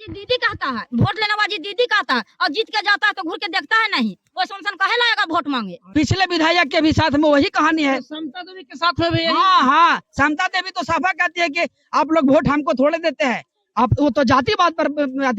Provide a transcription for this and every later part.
नवाजी दीदी कहता है, वोट लेने वाली दीदी कहता है, और जीत के जाता है तो घूर के देखता है नहीं। वो सुनसन कहे लाएगा वोट मांगे। पिछले विधायक के भी साथ में वही कहानी है। समता देवी के साथ में भी यही- हाँ हाँ, समता देवी तो साफा कहती है कि आप लोग वोट हमको थोड़े देते हैं। आप वो तो जाति बात पर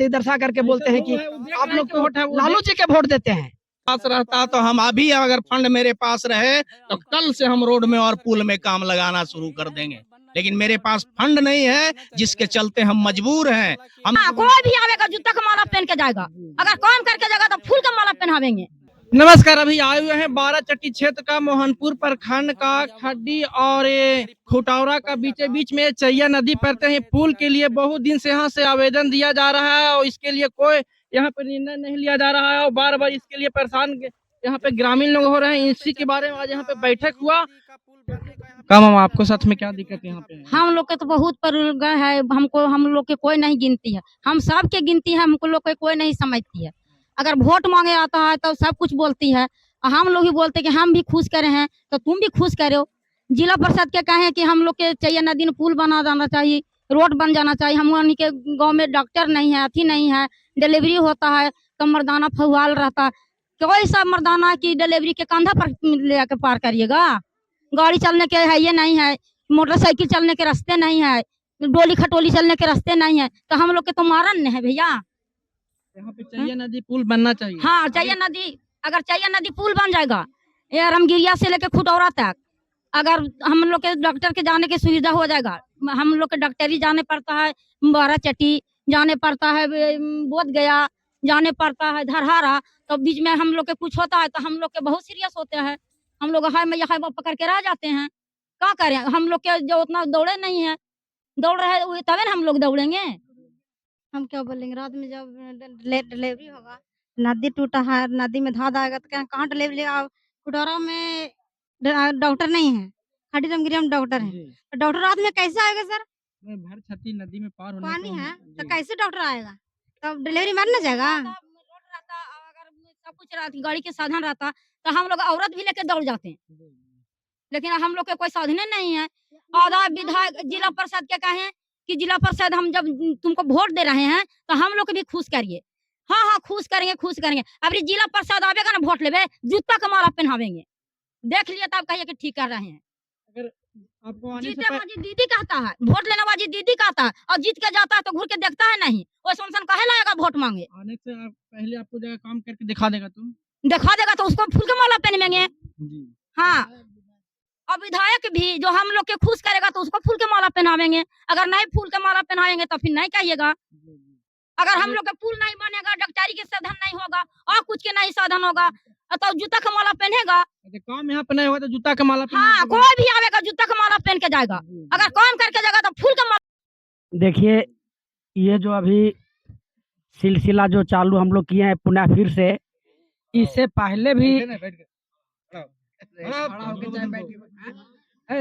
दर्शा करके बोलते हैं कि आप लोग तो वोट है वो लालू जी के वोट देते हैं। पास रहता तो हम अभी अगर फंड मेरे पास रहे तो कल से हम रोड में और पुल में काम लगाना शुरू कर देंगे, लेकिन मेरे पास फंड नहीं है जिसके चलते हम मजबूर हैं। हम हाँ, कोई भी आवेगा जूता का माला पहन के जाएगा, अगर काम करके जाएगा तो फूल का माला पहनावेंगे। नमस्कार, अभी आए हुए हैं बाराचट्टी क्षेत्र का मोहनपुर प्रखंड का खड्डी और ये खुटौरा का बीच में चैया नदी पड़ते हैं। पुल के लिए बहुत दिन से यहाँ से आवेदन दिया जा रहा है और इसके लिए कोई यहाँ पे निर्णय नहीं लिया जा रहा है और बार बार इसके लिए परेशान यहाँ पे ग्रामीण लोग हो रहे हैं। इसी के बारे में आज यहाँ पे बैठक हुआ। कम हम आपको साथ में क्या दिक्कत यहाँ पे है? हम लोग के तो बहुत पर है, हम लोग के कोई नहीं गिनती है, हम सब के गिनती है, हमको लोग के कोई नहीं समझती है। अगर वोट मांगे आता है तो सब कुछ बोलती है, और हम लोग ही बोलते कि हम भी खुश करे हैं तो तुम भी खुश करो। जिला परिषद के कहे कि हम लोग के चैया नदी में पुल बना जाना चाहिए, रोड बन जाना चाहिए। हम के गाँव में डॉक्टर नहीं है, अथी नहीं है, डिलीवरी होता है तो मर्दाना फवाल रहता है। कोई सा मर्दाना की डिलीवरी के कंधा पर ले के पार करिएगा। गाड़ी चलने के है ये नहीं है, मोटरसाइकिल चलने के रास्ते नहीं है, डोली खटोली चलने के रास्ते नहीं है, तो हम लोग के तो मारन है भैया। यहाँ पे चैया नदी पुल बनना चाहिए। हाँ, चैया नदी, अगर चैया नदी पुल बन जाएगा ये रामगिरिया से लेके खुटौरा तक, अगर हम लोग के डॉक्टर के जाने की सुविधा हो जाएगा। हम लोग के डॉक्टरी जाने पड़ता है, बाराचट्टी जाने पड़ता है, बोध गया जाने पड़ता है, धरहारा, तो बीच में हम लोग के कुछ होता है तो हम लोग के बहुत सीरियस होते हैं। हम लोग हाय में यहाँ पकड़ के रह जाते हैं। क्या करें, हम लोग के जो उतना दौड़े नहीं है, दौड़ रहे हुए तभी ना हम लोग दौड़ेंगे। हम क्या बोलेंगे, रात में जब डिलीवरी होगा, नदी टूटा है, नदी में धाद आएगा तो क्या कहाँ डिलीवरी। खुटौरा में डॉक्टर नहीं है, खड़ी रामगिरी में डॉक्टर है, तो डॉक्टर रात में कैसे आएगा सर? भर छती नदी में पार होने पानी को है जी। तो कैसे डॉक्टर आएगा? तब डिलीवरी मारना जाएगा। रोड रहता, अगर सब कुछ रहती, गाड़ी के साधन रहता तो हम लोग औरत भी लेके दौड़ जाते हैं, लेकिन हम लोग के कोई साधने नहीं है। आधा विधायक जिला परिषद के कहे कि जिला परिषद हम जब तुमको वोट दे रहे हैं तो हम लोग को भी खुश करिए। हाँ हाँ, खुश करेंगे, खुश करेंगे। अब जिला परिषद आवेगा ना वोट लेवे, जूता का माला पहनावेंगे, देख लिए तब कहिए कि ठीक कर रहे हैं। अगर आपको आने से जीते वाली दीदी कहता है, वोट लेने वाली दीदी कहता है, और जीत के जाता है तो घूर के देखता है नहीं। वो सुनसन कहे लाएगा वोट मांगे। आने से पहले आपको जगह काम करके दिखा देगा तुम दिखा देगा तो उसको फूल का माला पहनेंगे। जी। हाँ, और विधायक भी जो हम लोग के खुश करेगा तो उसको फूल के माला पहनावेंगे। अगर नहीं फूल के माला पहनाएंगे तो फिर नहीं कहिएगा। अगर हम लोग का पुल नहीं बनेगा, डॉक्टरी के साधन नहीं होगा, और कुछ के नहीं साधन होगा, तो जूता का माला पहनेगा। अगर काम यहाँ पे नहीं होगा तो जूता का माला हाँ, कोई भी आवेगा जूता का माला पहन के जाएगा, अगर काम करके जाएगा तो फूल का माला। देखिए, ये जो अभी सिलसिला जो चालू हम लोग किए हैं पुनः फिर से, इससे पहले भी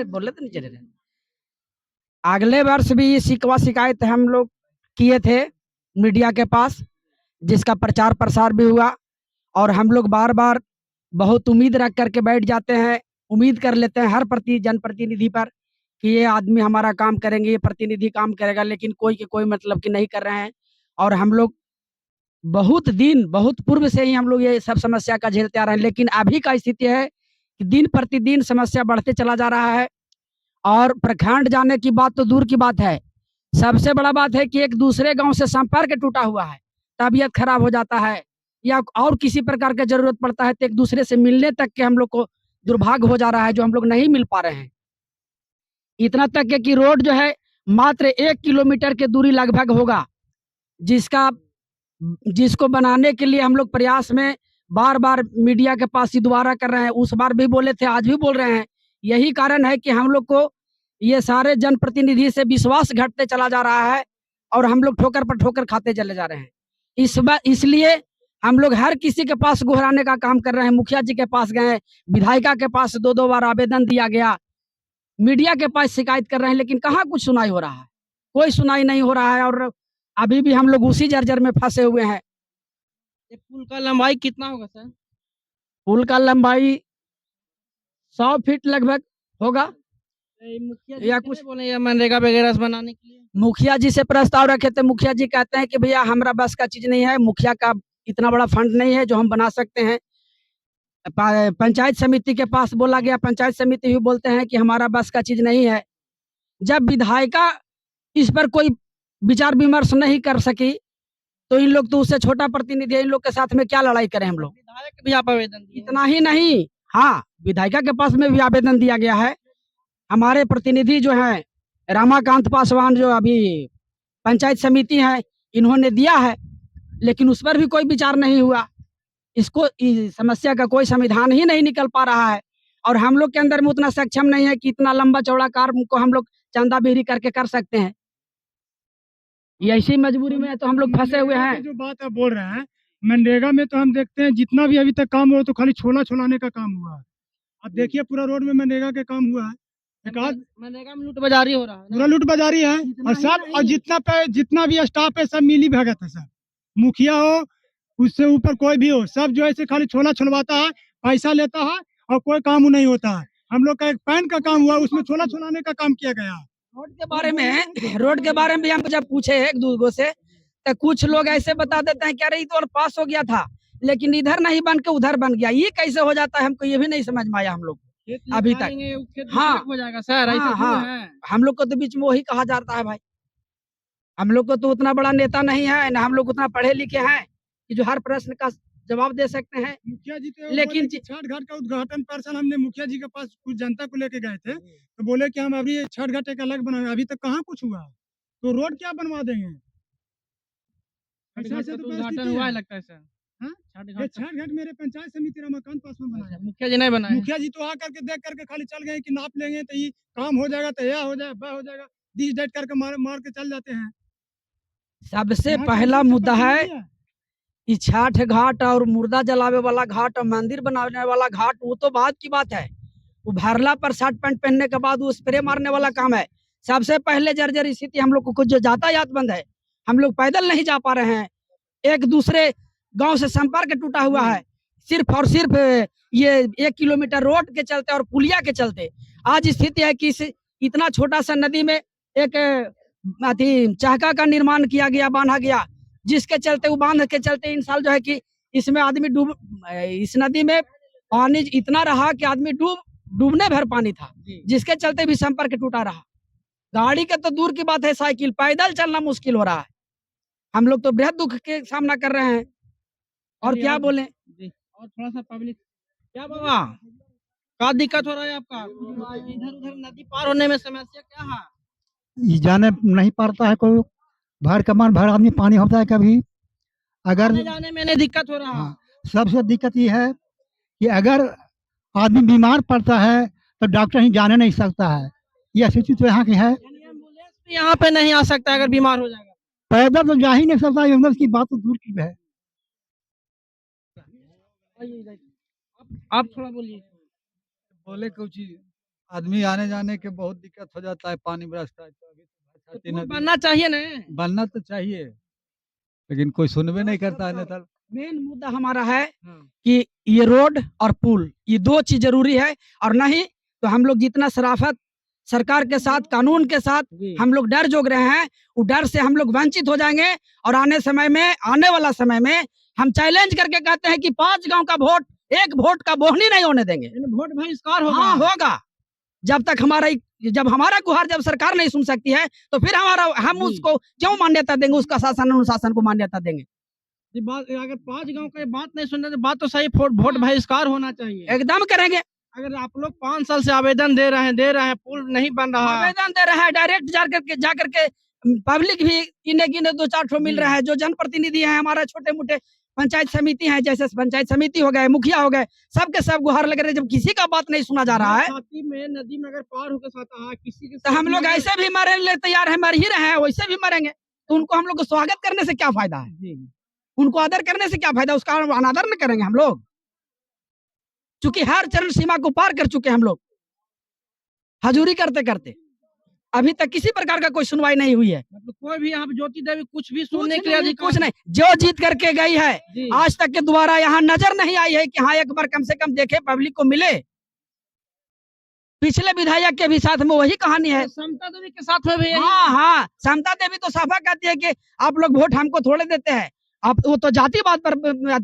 बोले तो नीचे अगले वर्ष भी ये शिकवा शिकायत हम लोग किए थे मीडिया के पास, जिसका प्रचार प्रसार भी हुआ, और हम लोग बार बार बहुत उम्मीद रख करके बैठ जाते हैं, उम्मीद कर लेते हैं हर जनप्रतिनिधि पर कि ये आदमी हमारा काम करेंगे, ये प्रतिनिधि काम करेगा, लेकिन कोई के कोई मतलब कि नहीं कर रहे हैं। और हम लोग बहुत पूर्व से ही हम लोग ये सब समस्या का झेलते आ रहे हैं, लेकिन अभी का स्थिति है कि दिन प्रतिदिन समस्या बढ़ते चला जा रहा है। और प्रखंड जाने की बात तो दूर की बात है, सबसे बड़ा बात है कि एक दूसरे गांव से संपर्क टूटा हुआ है, तबीयत खराब हो जाता है या और किसी प्रकार का जरूरत पड़ता है तो एक दूसरे से मिलने तक के हम लोग को दुर्भाग्य हो जा रहा है, जो हम लोग नहीं मिल पा रहे हैं। इतना तक है कि रोड जो है मात्र 1 किलोमीटर की दूरी लगभग होगा, जिसको बनाने के लिए हम लोग प्रयास में बार बार मीडिया के पास ही दोबारा कर रहे हैं। उस बार भी बोले थे, आज भी बोल रहे हैं। यही कारण है कि हम लोग को ये सारे जनप्रतिनिधि से विश्वास घटते चला जा रहा है और हम लोग ठोकर पर ठोकर खाते चले जा रहे हैं। इसलिए हम लोग हर किसी के पास गुहराने का काम कर रहे हैं। मुखिया जी के पास गए, विधायिका के पास 2-2 बार आवेदन दिया गया, मीडिया के पास शिकायत कर रहे हैं, लेकिन कहाँ कुछ सुनाई हो रहा है, कोई सुनाई नहीं हो रहा है। और अभी भी हम लोग उसी जर्जर में फंसे हुए हैं। पुल का लंबाई कितना होगा सर? पुल का लंबाई 100 फीट लगभग होगा। मुखिया जी या कितने कुछ बोले ये मनरेगा वगैरह बनाने के लिए? मुखिया जी से प्रस्ताव रखे थे, मुखिया जी कहते हैं कि भैया हमारा बस का चीज नहीं है, मुखिया का इतना बड़ा फंड नहीं है जो हम बना सकते हैं। पंचायत समिति के पास बोला गया, पंचायत समिति भी बोलते हैं कि हमारा बस का चीज नहीं है। जब विधायिका इस पर कोई विचार विमर्श नहीं कर सकी तो इन लोग तो उससे छोटा प्रतिनिधि है, इन लोग के साथ में क्या लड़ाई करें हम लोग। विधायक भी आप आवेदन दिए? इतना ही नहीं, हाँ विधायिका के पास में भी आवेदन दिया गया है। हमारे प्रतिनिधि जो है रामाकांत पासवान जो अभी पंचायत समिति है, इन्होंने दिया है, लेकिन उस पर भी कोई विचार नहीं हुआ। इसको इस समस्या का कोई समाधान ही नहीं निकल पा रहा है, और हम लोग के अंदर में उतना सक्षम नहीं है कि इतना लंबा चौड़ा कार्य को हम लोग चंदा बिहरी करके कर सकते हैं। ये ऐसी मजबूरी में तो हम लोग फंसे हुए मनरेगा हैं। की जो बात आप बोल रहे हैं, मनरेगा में तो हम देखते हैं जितना भी अभी तक काम हुआ तो खाली छोला छोलाने का काम हुआ है। अब देखिए पूरा रोड में मनरेगा के काम हुआ है, एक आध मनरेगा में लूट बाजारी हो रहा है पूरा ना? लूट बाजारी है। और सब और जितना भी स्टाफ है सब मिली भगत है सब, मुखिया हो उससे ऊपर कोई भी हो, सब जो है खाली छोला छुलवाता है, पैसा लेता है और कोई काम नहीं होता है। हम लोग का एक पैन का काम हुआ, उसमें छोला छुलाने का काम किया गया। रोड के बारे में भी हम जब पूछे एक दूसरे से तो कुछ लोग ऐसे बता देते हैं, कह रहे तो पास हो गया था लेकिन इधर नहीं बन के उधर बन गया। ये कैसे हो जाता है, हमको ये भी नहीं समझ में आया हम लोग अभी तक। हाँ, हो जाएगा सर, ऐसा हाँ, क्यों हाँ, है? हम लोग को तो बीच में वही कहा जाता है भाई। हम लोग को तो उतना बड़ा नेता नहीं है, न हम लोग उतना पढ़े लिखे हैं कि जो हर प्रश्न का जवाब दे सकते हैं। मुखिया जी तो लेकिन छठ घाट का उद्घाटन पर्सन हमने मुखिया जी के पास कुछ जनता को लेके गए थे, तो बोले कि हम अभी छठ घाट एक अलग बनाएंगे। अभी तक कहाँ कुछ हुआ, तो रोड क्या बनवा देंगे? ऐसे ऐसे तो उद्घाटन परिस्थिति हुआ है। है लगता है सर। हाँ? छठ ये घाट का- छठ घाट मेरे पंचायत समिति रमाकांत पासवान बनाया। मुखिया जी नहीं बनाए? मुखिया जी तो आ करके देख करके खाली चल गए कि नाप लेंगे तो ये काम हो जाएगा, तो यह हो जाएगा, वह हो जाएगा, दिस डेट करके मार मार के चल जाते हैं। सबसे यहाँ का पहला सबसे मुद्दा है प्रतिनिधि कि छठ घाट और मुर्दा जलावे वाला घाट और मंदिर बनाने वाला घाट वो तो बात की बात है। वो भरला पर शर्ट पैंट पहनने के बाद वो स्प्रे मारने वाला काम है। सबसे पहले जर्जर स्थिति हम लोग को कुछ जो यातायात बंद है, हम लोग पैदल नहीं जा पा रहे हैं, एक दूसरे गांव से संपर्क टूटा हुआ है, सिर्फ और सिर्फ ये 1 किलोमीटर रोड के चलते और पुलिया के चलते। आज स्थिति है कि इतना छोटा सा नदी में एक चाहका का निर्माण किया गया, बांधा गया, जिसके चलते वो बांध के चलते इन साल जो है कि इसमें आदमी इस नदी में पानी इतना रहा कि आदमी डूबने भर पानी था, जिसके चलते भी संपर्क टूटा रहा। गाड़ी का तो दूर की बात है, साइकिल पैदल चलना मुश्किल हो रहा है। हम लोग तो बेहद दुख के सामना कर रहे हैं, और क्या बोलें। और थोड़ा सा पब्लिक क्या बाबा क्या दिक्कत हो रहा है आपका? इधर उधर नदी पार होने में समस्या क्या है? ये जाने नहीं पाता है, कोई भर कमान भर आदमी पानी होता है कभी। अगर आने जाने में नहीं दिक्कत हो रहा? हाँ, सबसे दिक्कत ये है कि अगर आदमी बीमार पड़ता है तो डॉक्टर ही जाने नहीं सकता है। यह स्थिति तो यहाँ की है। यानी एम्बुलेंस भी यहाँ पे नहीं आ सकता अगर बीमार हो जाएगा? पैदल तो जा ही नहीं सकता, एम्बुलेंस की बात तो दूर की है। आप थोड़ा बोलिए। बोले कुछ आदमी आने जाने के बहुत दिक्कत हो जाता है, पानी बरसता है तो अभी तो तो पुल बनना चाहिए ना? बनना तो चाहिए, लेकिन कोई सुनवे नहीं करता है नेता। मेन मुद्दा हमारा है कि ये रोड और पुल, ये दो चीज जरूरी है, और नहीं तो हम लोग जितना शराफत सरकार के साथ, कानून के साथ हम लोग डर जोग रहे हैं, वो डर से हम लोग वंचित हो जाएंगे। और आने वाला समय में हम चैलेंज करके कहते हैं कि 5 गांव का वोट, 1 वोट का बोहनी नहीं होने देंगे। वोट बहिष्कार होगा? हाँ होगा। जब हमारा गुहार जब सरकार नहीं सुन सकती है तो फिर हम उसको क्यों मान्यता देंगे, उसका शासन अनुशासन को मान्यता देंगे? ये बात अगर 5 गांव का ये बात नहीं सुन रहे तो बात तो सही, वोट बहिष्कार होना चाहिए। एकदम करेंगे। अगर आप लोग 5 साल से आवेदन दे रहे हैं, पुल नहीं बन रहा है। आवेदन दे रहा है, डायरेक्ट जा करके पब्लिक भी गिने 2-4 ठो मिल रहा है। जो जनप्रतिनिधि है हमारा, छोटे मोटे पंचायत समिति है, जैसे पंचायत समिति हो गए, मुखिया हो गए, सबके सब गुहार लग रहे हैं। जब किसी का बात नहीं सुना जा रहा है छाती में नदी में अगर पार होकर साथ किसी के तो हम लोग ऐसे भी मरने ले तैयार है, मर ही रहे हैं, वैसे भी मरेंगे। तो उनको हम लोग को स्वागत करने से क्या फायदा है? उनको आदर करने से क्या फायदा? उसका अनादर न करेंगे हम लोग? चूंकि हर चरण सीमा को पार कर चुके हम लोग, हजूरी करते करते अभी तक किसी प्रकार का कोई सुनवाई नहीं हुई है। मतलब कोई भी यहाँ पे ज्योति देवी कुछ भी सुनने के लिए अधिकार कुछ नहीं, जो जीत करके गई है आज तक के दोबारा यहाँ नजर नहीं आई है कि हाँ एक बार कम से कम देखे, पब्लिक को मिले। पिछले विधायक के भी साथ में वही कहानी है। समता देवी के साथ में भी यही- हाँ हाँ, समता देवी तो साफा कहती है कि आप लोग वोट हमको थोड़े देते हैं, आप वो तो जातिवाद पर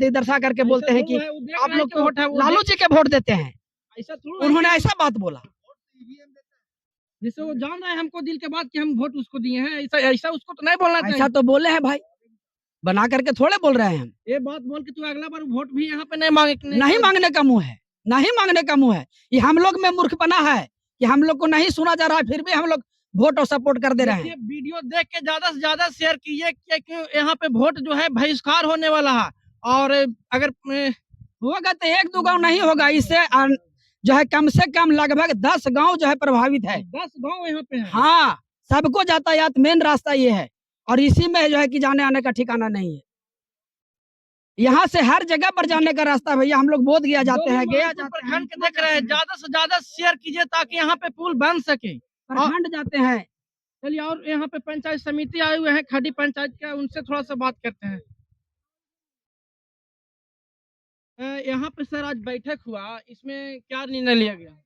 दर्शा करके बोलते हैं कि ऐसा वो देख आप रहे हैं लोग कि तो वोट है, वो लालू जी के वोट देते हैं। ऐसा थोड़ा है उन्होंने कि- ऐसा बात बोला। जैसे वो जान रहा है हमको दिल के बाद कि हम वोट उसको दिए हैं, ऐसा ऐसा उसको तो नहीं बोलना चाहिए। ऐसा तो बोले हैं भाई, बना करके थोड़े बोल रहे हैं हम। ये बात बोल के तू अगला बार वोट भी यहाँ पे नहीं मांगे। नहीं मांगने का मुंह है, नहीं मांगने का मुंह है। ये हम लोग में मूर्खपना है कि हम लोग को नहीं सुना जा रहा है, फिर भी हम लोग वोट और सपोर्ट कर दे रहे देखिए, हैं। वीडियो देख के ज्यादा से ज्यादा शेयर कीजिए कि यहाँ पे वोट जो है बहिष्कार होने वाला है। और अगर होगा तो 1-2 गांव नहीं होगा, इससे जो है कम से कम लगभग 10 गांव जो है प्रभावित है। 10 गांव यहाँ पे है। हाँ, सबको यातायात मेन रास्ता ये है, और इसी में जो है कि जाने आने का ठिकाना नहीं है। यहाँ से हर जगह पर जाने का रास्ता है भैया। हम लोग बोध गया जाते हैं, गया जाते हैं, प्रखंड के देख रहे हैं, ज्यादा से ज्यादा शेयर कीजिए ताकि यहाँ पे पुल बन सके। प्रखंड जाते हैं। चलिए, और यहाँ पे पंचायत समिति आए हुए हैं खड़ी पंचायत का, उनसे थोड़ा सा बात करते हैं। यहाँ पे सर आज बैठक हुआ, इसमें क्या निर्णय लिया गया?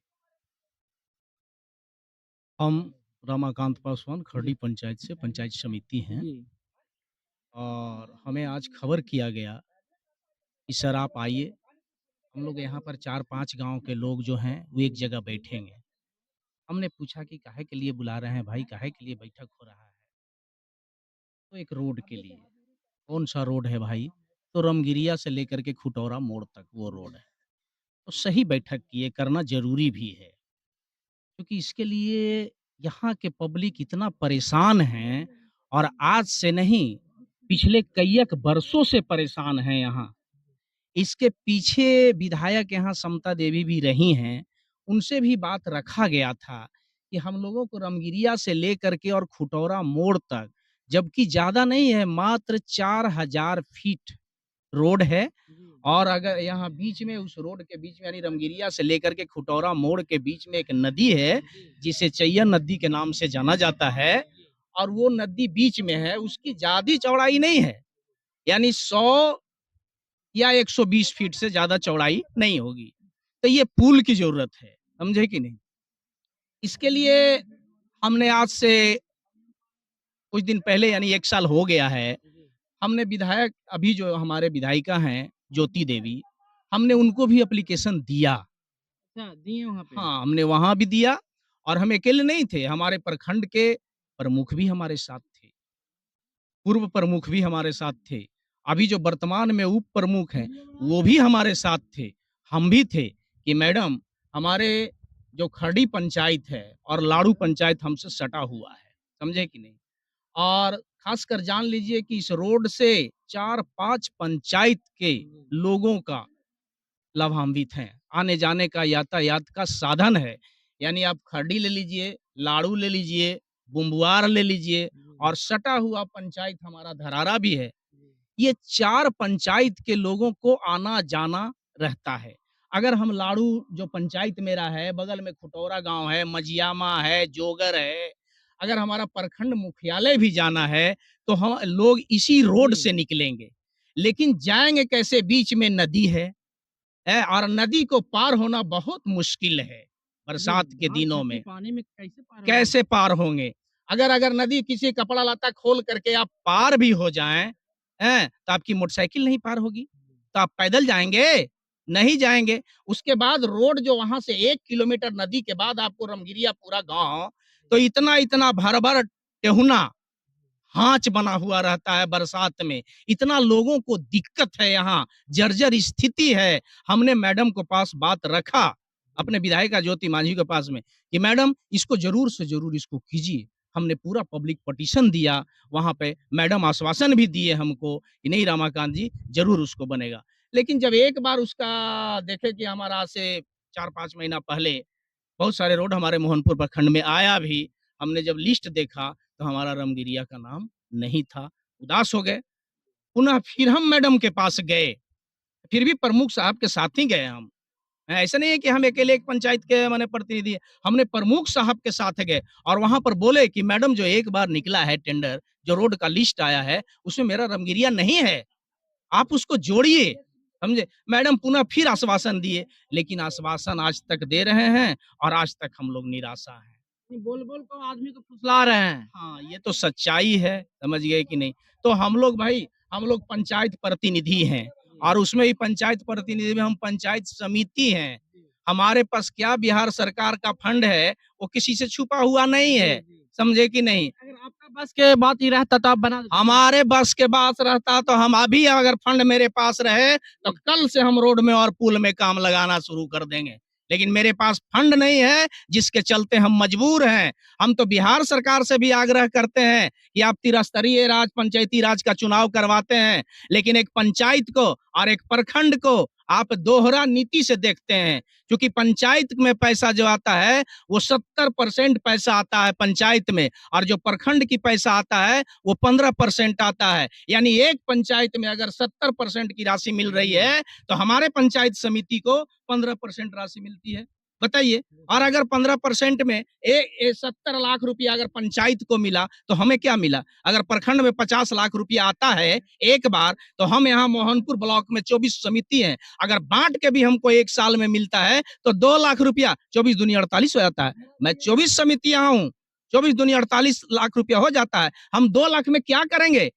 हम रमाकांत पासवान खरडी पंचायत से पंचायत समिति हैं, और हमें आज खबर किया गया कि सर आप आइए, हम लोग यहाँ पर 4-5 गांव के लोग जो हैं वो एक जगह बैठेंगे। हमने पूछा कि काहे के लिए बुला रहे हैं भाई, काहे के लिए बैठक हो रहा है? तो एक रोड के लिए। कौन सा रोड है भाई? तो रमगिरिया से लेकर के खुटौरा मोड़ तक वो रोड है। तो सही बैठक किए, करना जरूरी भी है, क्योंकि इसके लिए यहाँ के पब्लिक इतना परेशान हैं, और आज से नहीं पिछले कईक वर्षों से परेशान हैं यहाँ। इसके पीछे विधायक यहाँ समता देवी भी रही हैं, उनसे भी बात रखा गया था कि हम लोगों को रमगिरिया से लेकर के और खुटौरा मोड़ तक, जबकि ज्यादा नहीं है, मात्र 4000 फीट रोड है, और अगर यहाँ बीच में उस रोड के बीच में यानी रमगिरिया से लेकर के खुटौरा मोड़ के बीच में एक नदी है जिसे चैया नदी के नाम से जाना जाता है, और वो नदी बीच में है, उसकी ज्यादा चौड़ाई नहीं है, यानी 100 या 120 फीट से ज्यादा चौड़ाई नहीं होगी। तो ये पुल की जरूरत है, समझे कि नहीं? इसके लिए हमने आज से कुछ दिन पहले, यानी 1 साल हो गया है, हमने विधायक, अभी जो हमारे विधायिका हैं ज्योति देवी, हमने उनको भी एप्लीकेशन दिया। अच्छा, दिए वहाँ पे? हाँ, हमने वहां भी दिया, और हम अकेले नहीं थे, हमारे प्रखंड के प्रमुख भी हमारे साथ थे, पूर्व प्रमुख भी हमारे साथ थे, अभी जो वर्तमान में उप प्रमुख हैं वो भी हमारे साथ थे। हम भी थे कि मैडम, हमारे जो खरडी पंचायत है और लाड़ू पंचायत हमसे सटा हुआ है, समझे कि नहीं? और खासकर जान लीजिए कि इस रोड से 4-5 पंचायत के लोगों का लाभान्वित हैं, आने जाने का यातायात का साधन है। यानी आप खरडी ले लीजिए, लाड़ू ले लीजिए, बुम्बुआर ले लीजिए, और सटा हुआ पंचायत हमारा धरारा भी है। ये 4 पंचायत के लोगों को आना जाना रहता है। अगर हम लाड़ू जो पंचायत मेरा है, बगल में खुटौरा गांव है, मजियामा है, जोगर है, अगर हमारा प्रखंड मुख्यालय भी जाना है तो हम लोग इसी रोड से निकलेंगे, लेकिन जाएंगे कैसे? बीच में नदी है, और नदी को पार होना बहुत मुश्किल है बरसात के दिनों में। पानी में कैसे पार कैसे पार होंगे? अगर नदी किसी कपड़ा लता खोल करके आप पार भी हो जाएं, हैं, तो आपकी मोटरसाइकिल नहीं पार होगी, तो आप पैदल जाएंगे? नहीं जाएंगे। उसके बाद रोड जो वहां से 1 किलोमीटर नदी के बाद आपको रमगिरिया पूरा गांव, तो इतना इतना भर भर टेहुना हांच बना हुआ रहता है बरसात में, इतना लोगों को दिक्कत है, यहाँ जर्जर स्थिति है। हमने मैडम को पास बात रखा, अपने विधायिका ज्योति मांझी के पास में, कि मैडम इसको जरूर से जरूर इसको कीजिए। हमने पूरा पब्लिक पटिशन दिया वहां पे, मैडम आश्वासन भी दिए हमको कि नहीं रमाकांत जी जरूर उसको बनेगा। लेकिन जब एक बार उसका देखे कि हमारा आज से 4-5 महीना पहले बहुत सारे रोड हमारे मोहनपुर प्रखंड में आया भी, हमने जब लिस्ट देखा तो हमारा रमगिरिया का नाम नहीं था, उदास हो गए। पुनः फिर हम मैडम के पास गए, फिर भी प्रमुख साहब के साथ ही गए हम। ऐसा नहीं है कि हम अकेले एक पंचायत के माने प्रतिनिधि हैं, हमने प्रमुख साहब के साथ गए, और वहां पर बोले कि मैडम जो एक बार निकला है टेंडर, जो रोड का लिस्ट आया है, उसमें मेरा रमगिरिया नहीं है, आप उसको जोड़िए। समझे? मैडम पुनः फिर आश्वासन दिए, लेकिन आश्वासन आज तक दे रहे हैं और आज तक हम लोग निराशा हैं। बोल बोल को आदमी को फुसला रहे हैं। हाँ, ये तो सच्चाई है, समझ गए कि नहीं? तो हम लोग भाई, हम लोग पंचायत प्रतिनिधि हैं और उसमें भी पंचायत प्रतिनिधि में हम पंचायत समिति हैं। हमारे पास क्या बिहार सरकार का फंड है, वो किसी से छुपा हुआ नहीं है, समझे कि नहीं? अगर आपका बस के बात ही रहता तो आप बना देते। हमारे बस के पास रहता तो हम अभी, अगर फंड मेरे पास रहे तो कल से हम रोड में और पुल में काम लगाना शुरू कर देंगे, लेकिन मेरे पास फंड नहीं है, जिसके चलते हम मजबूर हैं। हम तो बिहार सरकार से भी आग्रह करते हैं कि आप त्रिस्तरीय राज, पंचायती राज का चुनाव करवाते हैं, लेकिन एक पंचायत को और एक प्रखंड को आप दोहरा नीति से देखते हैं, क्योंकि पंचायत में पैसा जो आता है वो 70% पैसा आता है पंचायत में, और जो प्रखंड की पैसा आता है वो 15% आता है। यानी एक पंचायत में अगर 70% की राशि मिल रही है तो हमारे पंचायत समिति को 15% राशि मिलती है, बताइए। और अगर 15% में 70 लाख रुपया अगर पंचायत को मिला तो हमें क्या मिला? अगर प्रखंड में 50 लाख रुपया आता है एक बार, तो हम यहाँ मोहनपुर ब्लॉक में 24 समिति हैं, अगर बांट के भी हमको एक साल में मिलता है तो 2 लाख रुपया, 24 दूनी 48 हो जाता है। मैं 24 समितियां हूँ, 24 दूनी 48 लाख रुपया हो जाता है। हम 2 लाख में क्या करेंगे?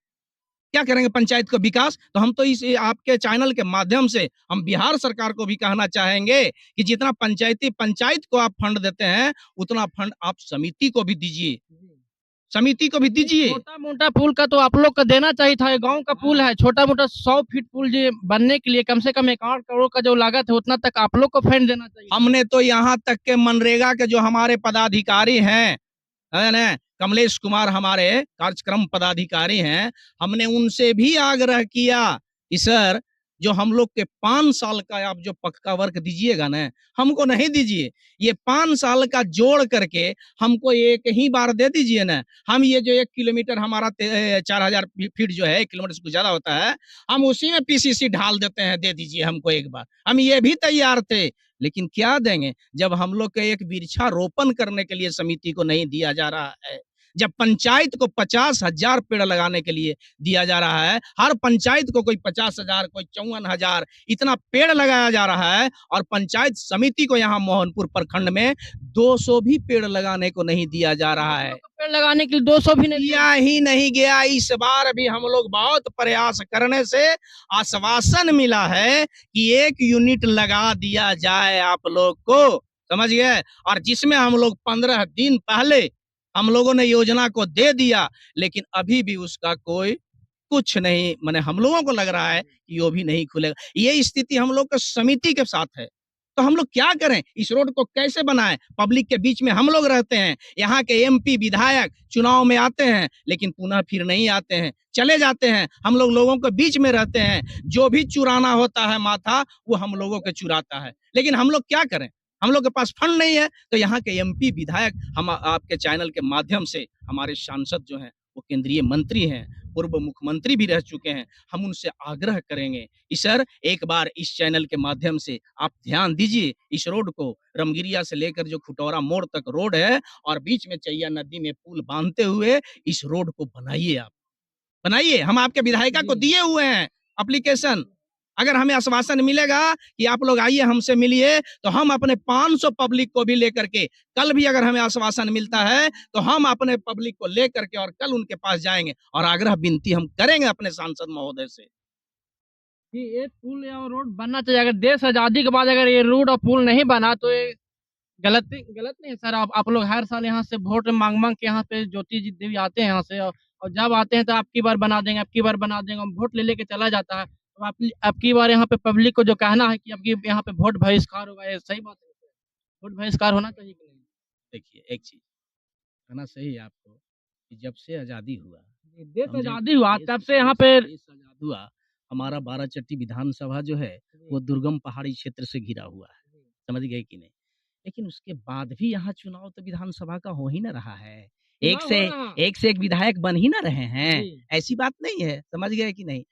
क्या करेंगे पंचायत को विकास? तो हम तो इस आपके चैनल के माध्यम से हम बिहार सरकार को भी कहना चाहेंगे कि जितना पंचायत को आप फंड देते हैं, उतना फंड आप समिति को भी दीजिए, समिति को भी दीजिए। छोटा मोटा पुल का तो आप लोग को देना चाहिए था। ये गांव का पुल है, छोटा मोटा 100 फीट पुल जो बनने के लिए कम से कम 1 करोड़ का जो लागत है, उतना तक आप लोग को फंड देना चाहिए। हमने तो यहाँ तक के मनरेगा के जो हमारे पदाधिकारी हैं, है ना, कमलेश कुमार हमारे कार्यक्रम पदाधिकारी हैं, हमने उनसे भी आग्रह किया कि सर, जो हम लोग के 5 साल का आप जो पक्का वर्क दीजिएगा ना, हमको नहीं दीजिए, ये 5 साल का जोड़ करके हमको एक ही बार दे दीजिए ना। हम ये जो 1 किलोमीटर हमारा 4000 फीट जो है, 1 किलोमीटर से कुछ ज्यादा होता है, हम उसी में पीसीसी ढाल देते हैं, दे दीजिए हमको एक बार। हम ये भी तैयार थे, लेकिन क्या देंगे जब हम लोग के एक वृक्षारोपण करने के लिए समिति को नहीं दिया जा रहा है, जब पंचायत को 50,000 पेड़ लगाने के लिए दिया जा रहा है, हर पंचायत को कोई 50,000, कोई 54,000 इतना पेड़ लगाया जा रहा है, और पंचायत समिति को यहाँ मोहनपुर प्रखंड में 200 भी पेड़ लगाने को नहीं दिया जा रहा है। पेड़ लगाने के लिए 200 भी नहीं दिया ही नहीं गया। इस बार भी हम लोग बहुत प्रयास करने से आश्वासन मिला है कि 1 यूनिट लगा दिया जाए आप लोग को, समझ गए। और जिसमें हम लोग 15 दिन पहले हम लोगों ने योजना को दे दिया, लेकिन अभी भी उसका कोई कुछ नहीं, माने हम लोगों को लग रहा है कि वो भी नहीं खुलेगा। ये स्थिति हम लोग का समिति के साथ है, तो हम लोग क्या करें? इस रोड को कैसे बनाएं? पब्लिक के बीच में हम लोग रहते हैं, यहाँ के एमपी विधायक चुनाव में आते हैं, लेकिन पुनः फिर नहीं आते हैं, चले जाते हैं। हम लोग लोगों के बीच में रहते हैं, जो भी चुराना होता है माथा, वो हम लोगों के चुराता है, लेकिन हम लोग क्या करें? हम लोग के पास फंड नहीं है। तो यहाँ के एमपी विधायक, हम आपके चैनल के माध्यम से, हमारे सांसद जो हैं वो केंद्रीय मंत्री हैं, पूर्व मुख्यमंत्री भी रह चुके हैं, हम उनसे आग्रह करेंगे कि सर, एक बार इस चैनल के माध्यम से आप ध्यान दीजिए, इस रोड को रमगिरिया से लेकर जो खुटौरा मोड़ तक रोड है और बीच में चैया नदी में पुल बांधते हुए इस रोड को बनाइए, आप बनाइए। हम आपके विधायिका को दिए हुए हैं एप्लीकेशन। अगर हमें आश्वासन मिलेगा कि आप लोग आइए हमसे मिलिए, तो हम अपने 500 पब्लिक को भी लेकर के, कल भी अगर हमें आश्वासन मिलता है तो हम अपने पब्लिक को लेकर के और कल उनके पास जाएंगे और आग्रह विनती हम करेंगे अपने सांसद महोदय से कि ये पुल या रोड बनना चाहिए। अगर देश आजादी के बाद अगर ये रोड और पुल नहीं बना तो ये गलत नहीं है सर। आप लोग हर साल यहाँ से वोट मांग के यहाँ पे ज्योति जी देवी आते हैं यहाँ से, और जब आते हैं तो आपकी बार बना देंगे, आपकी बार बना देंगे, वोट ले लेके चला जाता है। तो आपकी बार यहाँ पे पब्लिक को जो कहना है कि आपकी यहाँ पे वोट बहिष्कार होगा, ये सही बात है? वोट बहिष्कार होना चाहिए कि नहीं? देखिए, एक चीज कहना सही है आपको कि जब से आजादी हुआ, देश आजादी हुआ तब से यहाँ पे आजाद हुआ, हमारा बाराचट्टी विधानसभा जो है वो दुर्गम पहाड़ी क्षेत्र से घिरा हुआ है, समझ गए कि नहीं। लेकिन उसके बाद भी यहाँ चुनाव तो विधानसभा का हो ही ना रहा है, एक से एक विधायक बन ही ना रहे हैं, ऐसी बात नहीं है, समझ गए कि नहीं।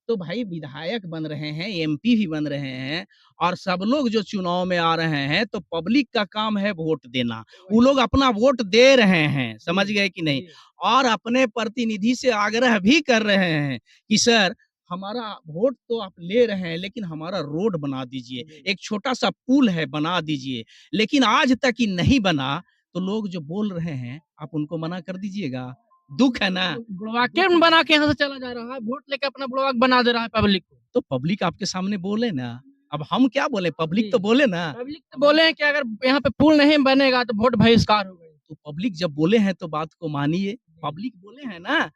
तो भाई, विधायक बन रहे हैं, एमपी भी बन रहे हैं, और सब लोग जो चुनाव में आ रहे हैं, तो पब्लिक का काम है वोट देना। वो लोग अपना वोट दे रहे हैं, समझ गए कि नहीं। और अपने प्रतिनिधि से आग्रह भी कर रहे हैं कि सर, हमारा वोट तो आप ले रहे हैं, लेकिन हमारा रोड बना दीजिए, एक छोटा सा पुल है बना दीजिए। लेकिन आज तक ही नहीं बना, तो लोग जो बोल रहे हैं आप उनको मना कर दीजिएगा। दुख है ना। बुड़वाके में बना के यहाँ से चला जा रहा है, वोट लेके अपना बुड़वाक बना दे रहा है पब्लिक को। तो पब्लिक आपके सामने बोले ना, अब हम क्या बोले, पब्लिक जी। तो बोले ना। पब्लिक तो बोले हैं कि अगर यहाँ पे पुल नहीं बनेगा तो वोट बहिष्कार हो गई। तो पब्लिक जब बोले हैं तो बात को मानिए, पब्लिक बोले हैं ना।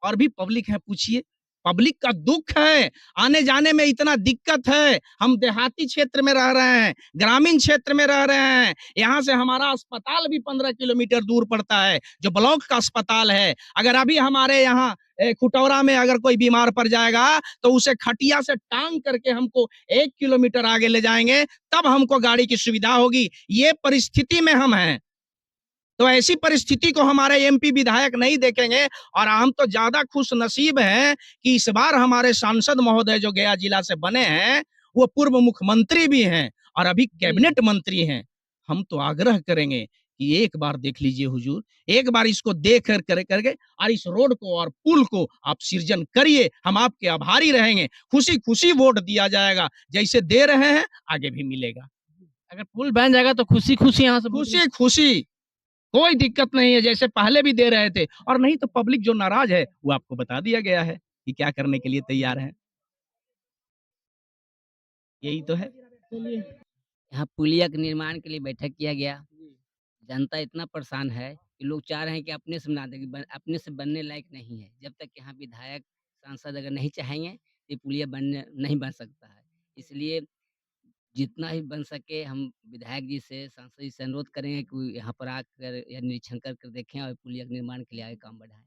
और भी पब्लिक है, पूछिए। पब्लिक का दुख है, आने जाने में इतना दिक्कत है। हम देहाती क्षेत्र में रह रहे हैं, ग्रामीण क्षेत्र में रह रहे हैं। यहाँ से हमारा अस्पताल भी 15 किलोमीटर दूर पड़ता है, जो ब्लॉक का अस्पताल है। अगर अभी हमारे यहाँ खुटौरा में अगर कोई बीमार पड़ जाएगा तो उसे खटिया से टांग करके हमको 1 किलोमीटर आगे ले जाएंगे, तब हमको गाड़ी की सुविधा होगी। ये परिस्थिति में हम हैं। तो ऐसी परिस्थिति को हमारे एमपी विधायक नहीं देखेंगे। और हम तो ज्यादा खुश नसीब हैं कि इस बार हमारे सांसद महोदय जो गया जिला से बने हैं, वो पूर्व मुख्यमंत्री भी हैं और अभी कैबिनेट मंत्री हैं। हम तो आग्रह करेंगे कि एक बार देख लीजिए हुजूर, एक बार इसको देख कर करके और इस रोड को और पुल को आप सृजन करिए। हम आपके आभारी रहेंगे, खुशी खुशी वोट दिया जाएगा। जैसे दे रहे हैं आगे भी मिलेगा। अगर पुल बन जाएगा तो खुशी खुशी यहाँ से खुशी खुशी, कोई दिक्कत नहीं है, जैसे पहले भी दे रहे थे। और नहीं तो पब्लिक जो नाराज है वो आपको बता दिया गया है कि क्या करने के लिए तैयार है। यही तो है। यहाँ पुलिया के निर्माण के लिए बैठक किया गया। जनता इतना परेशान है कि लोग चाह रहे हैं कि अपने से बना दें, अपने से बनने लायक नहीं है। जब तक यहाँ विधायक सांसद अगर नहीं चाहेंगे तो ये पुलिया बनने नहीं बन सकता है। इसलिए जितना ही बन सके हम विधायक जी से, सांसद जी से अनुरोध करेंगे कि यहाँ पर आकर या निरीक्षण कर कर देखें और पुलिया के निर्माण के लिए आगे काम बढ़ाएं।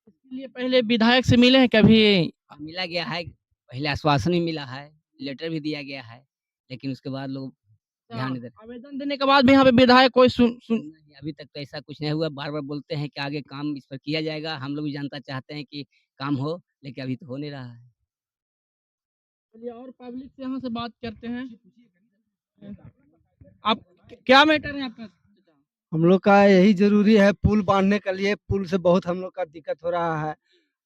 इसके लिए पहले विधायक से मिले हैं कभी? मिला गया है, पहले आश्वासन भी मिला है, लेटर भी दिया गया है, लेकिन उसके बाद लोग ध्यान नहीं दे रहे। आवेदन देने के बाद भी यहाँ पे विधायक कोई सुन नहीं, अभी तक तो ऐसा कुछ नहीं हुआ। बार-बार बोलते हैं कि आगे काम इस पर किया जाएगा। हम लोग भी जनता चाहते हैं कि काम हो, लेकिन अभी तो हो नहीं रहा है। चलिए और पब्लिक से यहाँ से बात करते हैं। आप क्या मैटर है आपका? हम लोग का यही जरूरी है पुल बांधने के लिए। पुल से बहुत हम लोग का दिक्कत हो रहा है।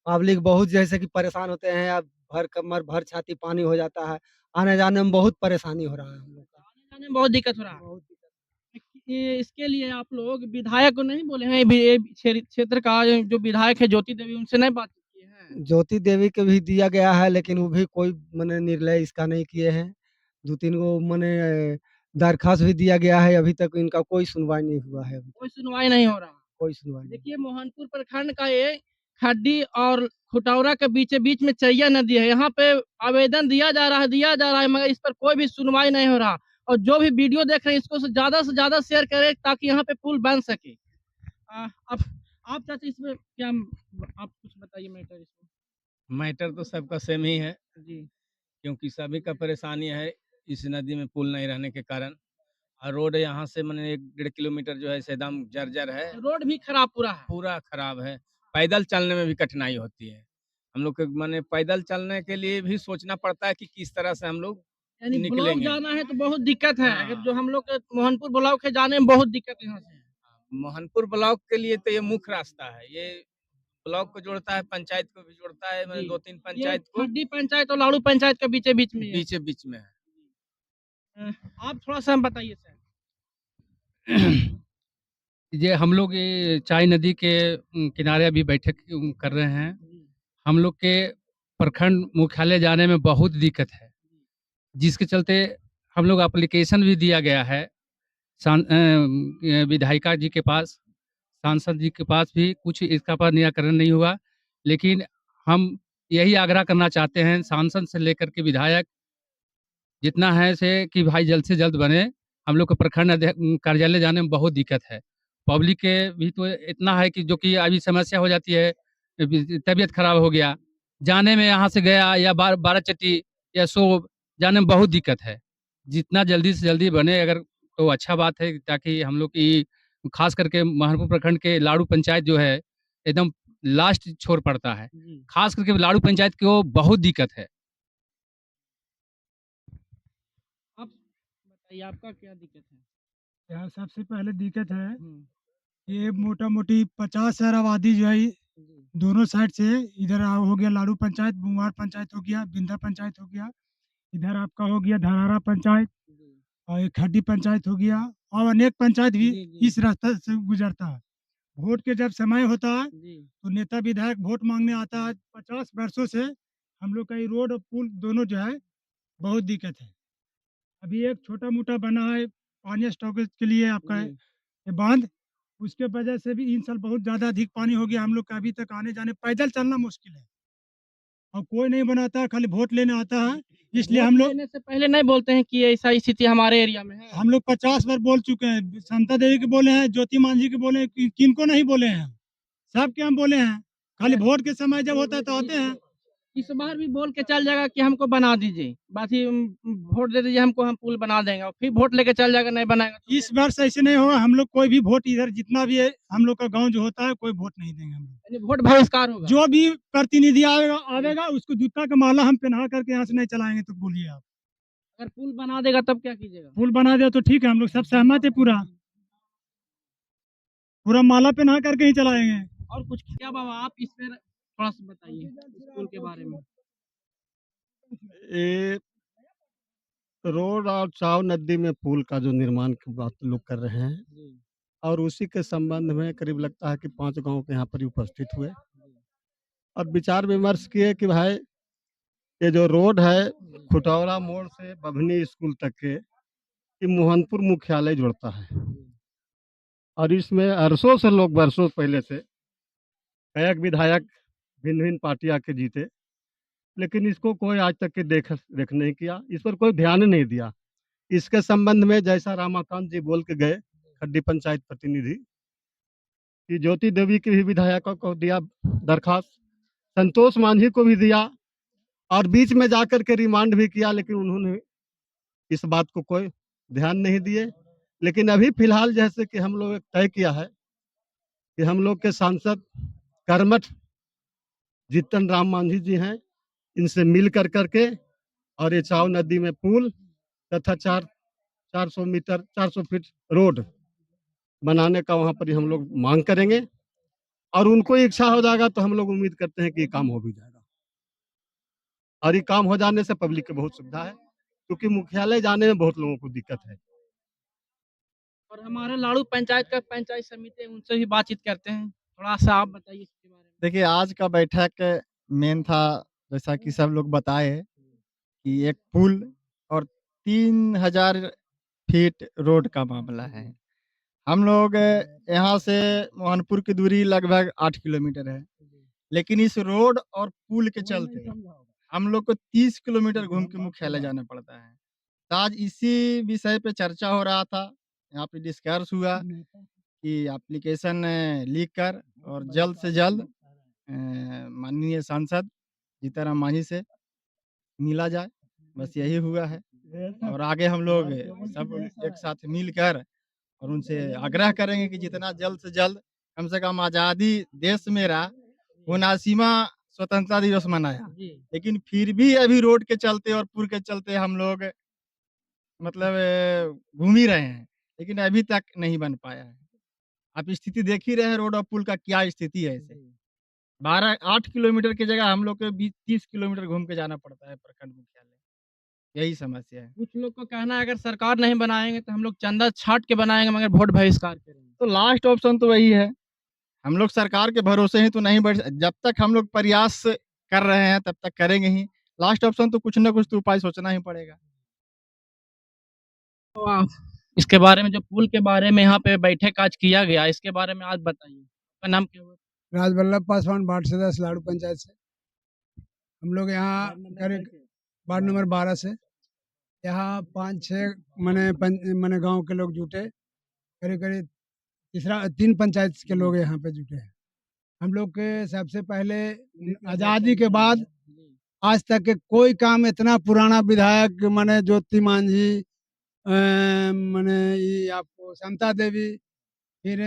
पब्लिक बहुत जैसे कि परेशान होते हैं, अब भर कमर भर छाती पानी हो जाता है। आने जाने में बहुत परेशानी हो रहा है हम लोग का। आने जाने में बहुत दिक्कत हो रहा है। बहुत दिक्कत। इसके लिए आप लोग विधायक को नहीं बोले हैं? ये क्षेत्र का जो विधायक है ज्योति देवी, उनसे नहीं बात की है? ज्योति देवी के भी दिया गया है, लेकिन वो भी कोई मने निर्णय इसका नहीं किए हैं। 2-3 गो मने दरखास्त भी दिया गया है, अभी तक इनका कोई सुनवाई नहीं हुआ है। अभी कोई सुनवाई नहीं हो रहा। कोई सुनवाई नहीं। देखिए मोहनपुर प्रखंड का ये खड्डी और खुटौरा के बीच में चैया नदी है। यहाँ पे आवेदन दिया जा रहा है, मगर इस पर कोई भी सुनवाई नहीं हो रहा। और जो भी वीडियो देख रहे हैं इसको से ज्यादा शेयर करें ताकि यहाँ पे पुल बन सके। अब आप चाचा इसमें क्या, आप कुछ बताइए मैटर इसमें। मैटर तो सबका सेम ही है, जी क्योंकि सभी का परेशानी है इस नदी में पुल नहीं रहने के कारण। और रोड यहाँ से मैंने 1-1.5 किलोमीटर जो है एकदम जर्जर है, रोड भी खराब पूरा है। पूरा खराब है। पैदल चलने में भी कठिनाई होती है। हम लोग के माने पैदल चलने के लिए भी सोचना पड़ता है कि किस तरह से हम लोग यानी ब्लॉक निकलेंगे। जाना है तो बहुत दिक्कत है। हाँ। अगर जो हम लोग के मोहनपुर ब्लॉक है जाने में बहुत दिक्कत है यहाँ से। मोहनपुर ब्लॉक के लिए तो ये मुख्य रास्ता है। ये ब्लॉक को जोड़ता है, पंचायत को भी जोड़ता है, मैंने जी। 2-3 ये पंचायत को खड्डी पंचायत और लाड़ू पंचायत के बीच में है। बीच में है। आप थोड़ा सा बताइए सर। ये हम लोग ये चाय नदी के किनारे अभी बैठक कर रहे हैं। हम लोग के प्रखंड मुख्यालय जाने में बहुत दिक्कत है, जिसके चलते हम लोग एप्लीकेशन भी दिया गया है विधायिका जी के पास, सांसद जी के पास भी। कुछ इसका पर निराकरण नहीं हुआ। लेकिन हम यही आग्रह करना चाहते हैं सांसद से लेकर के विधायक जितना है से कि भाई जल्द से जल्द बने। हम लोग को प्रखंड कार्यालय जाने में बहुत दिक्कत है। पब्लिक के भी तो इतना है कि जो कि अभी समस्या हो जाती है, तबीयत खराब हो गया, जाने में यहाँ से गया या बाराचट्टी या सो जाने में बहुत दिक्कत है। जितना जल्दी से जल्दी बने अगर तो अच्छा बात है, ताकि हम लोग की खास करके महरपुर प्रखंड के लाड़ू पंचायत जो है एकदम लास्ट छोर पड़ता है। खास करके लाड़ू पंचायत को बहुत दिक्कत है। आप बताइए आपका क्या दिक्कत है? यहाँ सबसे पहले दिक्कत है, ये मोटा मोटी 50,000 आबादी जो है दोनों साइड से। इधर हो गया लाड़ू पंचायत, बुंगार पंचायत हो गया, बिंदा पंचायत हो गया, इधर आपका हो गया धरारा पंचायत और एक खड्डी पंचायत हो गया, और अनेक पंचायत भी इस रास्ते से गुजरता है। वोट के जब समय होता है तो नेता विधायक वोट मांगने आता है। 50 वर्षों से हम लोग का ये रोड और पुल दोनों जो है बहुत दिक्कत है। अभी एक छोटा मोटा बना है पानी स्टॉकेज के लिए आपका ये बांध, उसके वजह से भी इन साल बहुत ज्यादा अधिक पानी हो गया। हम लोग का अभी तक आने जाने पैदल चलना मुश्किल है, और कोई नहीं बनाता है, खाली वोट लेने आता है। इसलिए हम लोग लेने से पहले नहीं बोलते हैं कि ऐसा स्थिति हमारे एरिया में है। हम लोग 50 बार बोल चुके हैं। शांता देवी के बोले हैं, ज्योति मांझी के बोले हैं, किनको नहीं बोले हैं, सबके हम बोले हैं। खाली वोट के समय जब होता है तो आते हैं। इस बार भी बोल के चल जाएगा कि हमको बना दीजिए, बात ही वोट दे दीजिए हमको, हम पुल बना देंगे, और फिर वोट लेके चल जाएगा नहीं बनाएगा तो। इस बार से ऐसे नहीं होगा। हम लोग कोई भी वोट इधर जितना भी है हम लोग का गांव जो होता है कोई वोट नहीं देंगे हम लोग। यानी वोट बहिष्कार होगा। जो भी प्रतिनिधि आवेगा उसको जूता का माला हम पहना करके यहाँ से नहीं चलाएंगे। तो बोलिए आप, अगर पुल बना देगा तब क्या कीजिएगा? पुल बना दे तो ठीक है, हम लोग सब सहमत है। पूरा पूरा माला पहना करके ही चलाएंगे। और कुछ क्या बाबा आप इस पर थोड़ा सा बताइए इस पुल के बारे में। ये रोड और चाव नदी में पुल का जो निर्माण की बात लोग कर रहे हैं, और उसी के संबंध में करीब लगता है कि 5 गांव के यहाँ पर उपस्थित हुए और विचार विमर्श किए कि भाई ये जो रोड है खुटौरा मोड़ से बभनी स्कूल तक के, ये मोहनपुर मुख्यालय जोड़ता है, और इसमें अरसों से लोग बरसों पहले से कई विधायक भिन्न भिन्न पार्टियां के जीते, लेकिन इसको कोई आज तक के देख नहीं किया, इस पर कोई ध्यान नहीं दिया। इसके संबंध में जैसा रामाकांत जी बोल के गए खड्डी पंचायत प्रतिनिधि, कि ज्योति देवी के भी विधायकों को दिया दरखास्त, संतोष मांझी को भी दिया, और बीच में जाकर के रिमांड भी किया, लेकिन उन्होंने इस बात को कोई ध्यान नहीं दिए। लेकिन अभी फिलहाल जैसे कि हम लोग तय किया है कि हम लोग के सांसद कर्मठ जीतन राम मांझी जी हैं, इनसे मिल कर करके और ये चाव नदी में पुल तथा 400 मीटर 400 फीट रोड बनाने का वहां पर ही हम लोग मांग करेंगे, और उनको इच्छा हो जाएगा तो हम लोग उम्मीद करते हैं कि ये काम हो भी जाएगा। और ये काम हो जाने से पब्लिक को बहुत सुविधा है, क्योंकि मुख्यालय जाने में बहुत लोगों को दिक्कत है। और हमारे लाड़ू पंचायत का पंचायत समिति है, उनसे भी बातचीत करते हैं, थोड़ा सा आप बताइए इसके बारे में। देखिए, आज का बैठक मेन था, जैसा कि सब लोग बताए, कि एक पुल और 3000 फीट रोड का मामला है। हम लोग यहाँ से मोहनपुर की दूरी लगभग 8 किलोमीटर है, लेकिन इस रोड और पुल के चलते हम लोग को 30 किलोमीटर घूम के मुख्यालय जाना पड़ता है। तो आज इसी विषय पे चर्चा हो रहा था, यहाँ पे डिस्कस हुआ कि एप्लीकेशन लिख कर और जल्द से जल्द माननीय सांसद जीतन मांझी से मिला जाए, बस यही हुआ है। और आगे हम लोग सब एक साथ मिलकर और उनसे आग्रह करेंगे कि जितना जल्द से जल्द, कम से कम आज़ादी देश मेरा 79वां स्वतंत्रता दिवस मनाया, लेकिन फिर भी अभी रोड के चलते और पुल के चलते हम लोग मतलब घूम ही रहे हैं, लेकिन अभी तक नहीं बन पाया है। आप स्थिति देख ही रहे हैं रोड और पुल का क्या स्थिति है। ऐसे 8 किलोमीटर की जगह हम लोग को 20-30 किलोमीटर घूम के जाना पड़ता है प्रखंड मुख्यालय। यही समस्या है। कुछ लोग को कहना है अगर सरकार नहीं बनाएंगे तो हम लोग चंदा छाट के बनाएंगे, मगर वोट बहिष्कार करेंगे। तो लास्ट ऑप्शन तो वही है, हम लोग सरकार के भरोसे ही तो नहीं बैठ, जब तक हम लोग प्रयास कर रहे हैं तब तक करेंगे ही। लास्ट ऑप्शन तो कुछ ना कुछ तो उपाय सोचना ही पड़ेगा। तो आप इसके बारे में, जो पुल के बारे में यहाँ पे बैठक आज किया गया, इसके बारे में आज बताइए। आपका नाम क्या हुआ? राजवल्लभ पासवान, वार्ड सदस्य लाड़ू पंचायत से। हम लोग यहाँ वार्ड नंबर 12 से यहाँ 5-6 मने गांव के लोग जुटे, करीब करीब 3 पंचायत के लोग यहाँ पे जुटे हैं। हम लोग के सबसे पहले आज़ादी के बाद आज तक के कोई काम इतना पुराना विधायक मने ज्योति मांझी, मने ये आपको समता देवी, फिर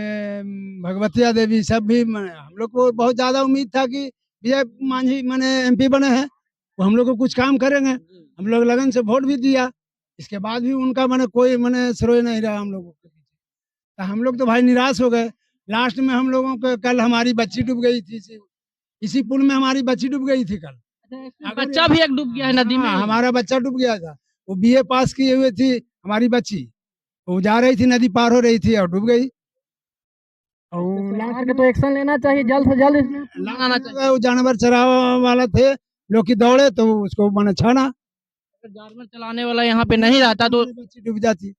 भगवतिया देवी, सब भी हम लोग को बहुत ज़्यादा उम्मीद था कि विजय मांझी मने MP बने हैं, वो हम लोग को कुछ काम करेंगे। हम लोग लगन से वोट भी दिया, इसके बाद भी उनका मने कोई मने श्रेय नहीं रहा हम लोगों के पीछे। तो हम लोग तो भाई निराश हो गए। लास्ट में हम लोगों को कल हमारी बच्ची डूब गई थी, इसी पुल में हमारी बच्ची डूब गई थी कल। बच्चा भी एक डूब गया है नदी में। हाँ, हमारा बच्चा डूब गया था। वो बीए पास किए हुए थी हमारी बच्ची, वो जा रही थी, नदी पार हो रही थी और डूब गई। और सरकार को तो एक्शन लेना चाहिए, जल्द से जल्द इसमें पुल बनाना चाहिए। वो जानवर चरावा वाला थे लोग की दौड़े तो उसको मैंने छाना, अगर जानवर चलाने वाला यहाँ पे नहीं रहता तो बच्ची डूब जाती।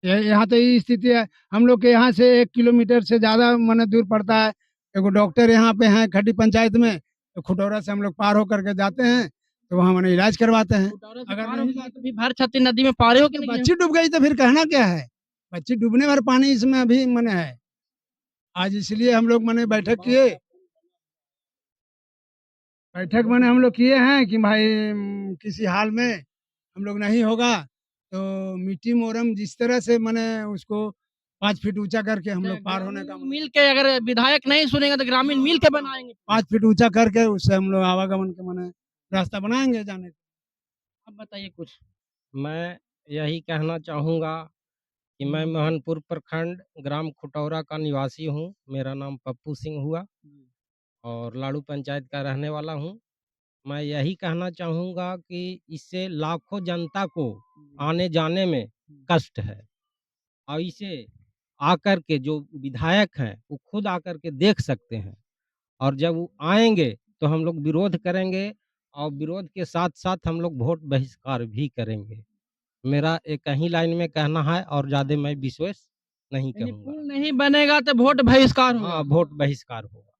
यहाँ तो ये स्थिति है। हम लोग के यहाँ से 1 किलोमीटर से ज्यादा मैंने दूर पड़ता है। एगो डॉक्टर यहाँ पे हैं खड्डी पंचायत में, तो खुटौरा से हम लोग पार होकर के जाते हैं, तो वहाँ मैंने इलाज करवाते हैं। अगर नहीं तो भी भर छत्ती नदी में पारे हो कि नहीं? बच्ची डूब गई तो फिर कहना क्या है, बच्ची डूबने भर पानी इसमें अभी मैंने है। आज इसलिए हम लोग मैंने बैठक किए, मैंने हम लोग किए हैं कि भाई किसी हाल में हम लोग नहीं होगा तो मिट्टी मोरम जिस तरह से मैंने उसको 5 फीट ऊंचा करके हम लोग पार होने का, मिल के, अगर विधायक नहीं सुनेगा तो ग्रामीण मिल के बनाएंगे। 5 फीट ऊंचा करके उससे हम लोग आवागमन के मैंने रास्ता बनाएंगे जाने का। अब बताइए कुछ। मैं यही कहना चाहूँगा कि मैं मोहनपुर प्रखंड ग्राम खुटौरा का निवासी हूँ। मेरा नाम पप्पू सिंह हुआ और लाड़ू पंचायत का रहने वाला हूँ। मैं यही कहना चाहूँगा कि इससे लाखों जनता को आने जाने में कष्ट है, और इसे आकर के जो विधायक हैं वो खुद आकर के देख सकते हैं, और जब वो आएंगे तो हम लोग विरोध करेंगे, और विरोध के साथ साथ हम लोग वोट बहिष्कार भी करेंगे। मेरा एक ही लाइन में कहना है और ज़्यादा मैं विशेष नहीं यानी कहूँगा। पुल नहीं बनेगा तो वोट बहिष्कार होगा। हाँ, वोट बहिष्कार होगा।